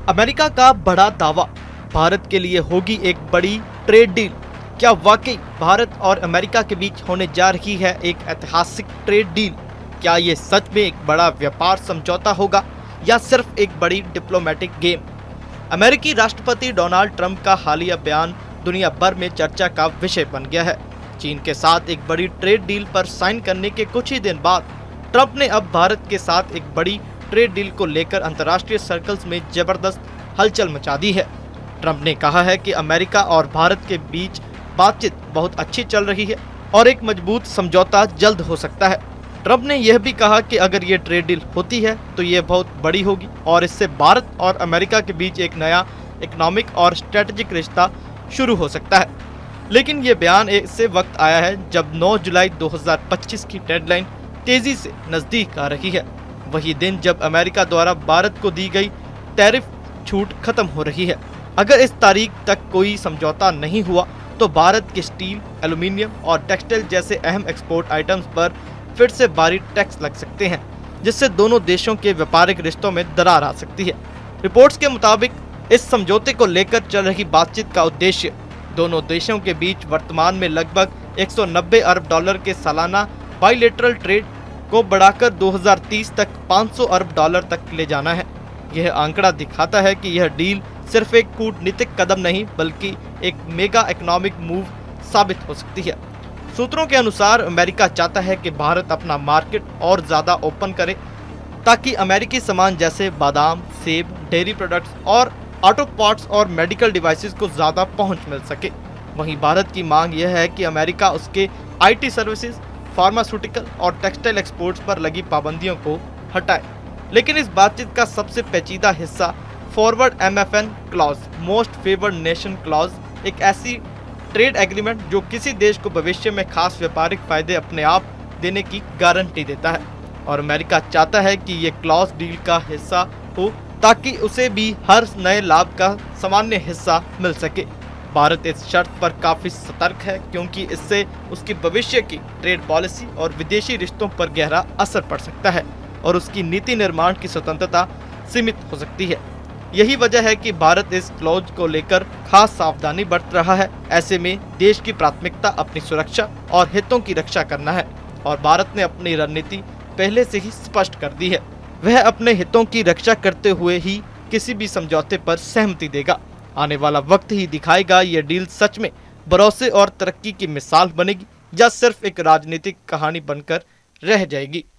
America का बड़ा दावा, भारत के लिए होगी एक बड़ी ट्रेड डील। क्या वाकई भारत और अमेरिका के बीच होने जा रही है एक ऐतिहासिक ट्रेड डील? क्या ये सच में एक बड़ा व्यापार समझौता होगा या सिर्फ एक बड़ी डिप्लोमेटिक गेम? अमेरिकी राष्ट्रपति डोनाल्ड ट्रंप का हालिया बयान दुनिया भर में चर्चा का विषय बन गया है। चीन के साथ एक बड़ी ट्रेड डील पर साइन करने के कुछ ही दिन बाद ट्रंप ने अब भारत के साथ एक बड़ी ट्रेड डील को लेकर अंतर्राष्ट्रीय सर्कल्स में जबरदस्त हलचल मचा दी है। ट्रंप ने कहा है कि अमेरिका और भारत के बीच बातचीत बहुत अच्छी चल रही है और एक मजबूत समझौता जल्द हो सकता है। ट्रंप ने यह भी कहा कि अगर ये ट्रेड डील होती है तो ये बहुत बड़ी होगी और इससे भारत और अमेरिका के बीच एक नया इकोनॉमिक और स्ट्रेटेजिक रिश्ता शुरू हो सकता है। लेकिन ये बयान ऐसे वक्त आया है जब 9 जुलाई 2025 की डेडलाइन तेजी से नजदीक आ रही है, वही दिन जब अमेरिका द्वारा भारत को दी गई टैरिफ छूट खत्म हो रही है। अगर इस तारीख तक कोई समझौता नहीं हुआ तो भारत के स्टील, एल्यूमीनियम और टेक्सटाइल जैसे अहम एक्सपोर्ट आइटम्स पर फिर से भारी टैक्स लग सकते हैं, जिससे दोनों देशों के व्यापारिक रिश्तों में दरार आ सकती है। रिपोर्ट्स के मुताबिक इस समझौते को लेकर चल रही बातचीत का उद्देश्य दोनों देशों के बीच वर्तमान में लगभग 190 अरब डॉलर के सालाना बाइलेटरल ट्रेड को बढ़ाकर 2030 तक 500 अरब डॉलर तक ले जाना है। यह आंकड़ा दिखाता है कि यह डील सिर्फ एक कूटनीतिक कदम नहीं बल्कि एक मेगा इकोनॉमिक मूव साबित हो सकती है। सूत्रों के अनुसार अमेरिका चाहता है कि भारत अपना मार्केट और ज़्यादा ओपन करे ताकि अमेरिकी सामान जैसे बादाम, सेब, डेयरी प्रोडक्ट्स और ऑटो पार्ट्स और मेडिकल डिवाइसेस को ज़्यादा पहुंच मिल सके। वहीं भारत की मांग यह है कि अमेरिका उसके आईटी सर्विसेज, फार्मास्यूटिकल और टेक्सटाइल एक्सपोर्ट्स पर लगी पाबंदियों को हटाए। लेकिन इस बातचीत का सबसे पेचीदा हिस्सा forward MFN clause, most favoured nation clause, एक ऐसी ट्रेड एग्रीमेंट जो किसी देश को भविष्य में खास व्यापारिक फायदे अपने आप देने की गारंटी देता है। और अमेरिका चाहता है कि ये क्लॉज डील का हिस्सा हो ताकि उसे भी हर नए लाभ का सामान्य हिस्सा मिल सके। भारत इस शर्त पर काफी सतर्क है क्योंकि इससे उसकी भविष्य की ट्रेड पॉलिसी और विदेशी रिश्तों पर गहरा असर पड़ सकता है और उसकी नीति निर्माण की स्वतंत्रता सीमित हो सकती है। यही वजह है कि भारत इस क्लॉज को लेकर खास सावधानी बरत रहा है। ऐसे में देश की प्राथमिकता अपनी सुरक्षा और हितों की रक्षा करना है और भारत ने अपनी रणनीति पहले से ही स्पष्ट कर दी है। वह अपने हितों की रक्षा करते हुए ही किसी भी समझौते पर सहमति देगा। आने वाला वक्त ही दिखाएगा यह डील सच में भरोसे और तरक्की की मिसाल बनेगी या सिर्फ एक राजनीतिक कहानी बनकर रह जाएगी।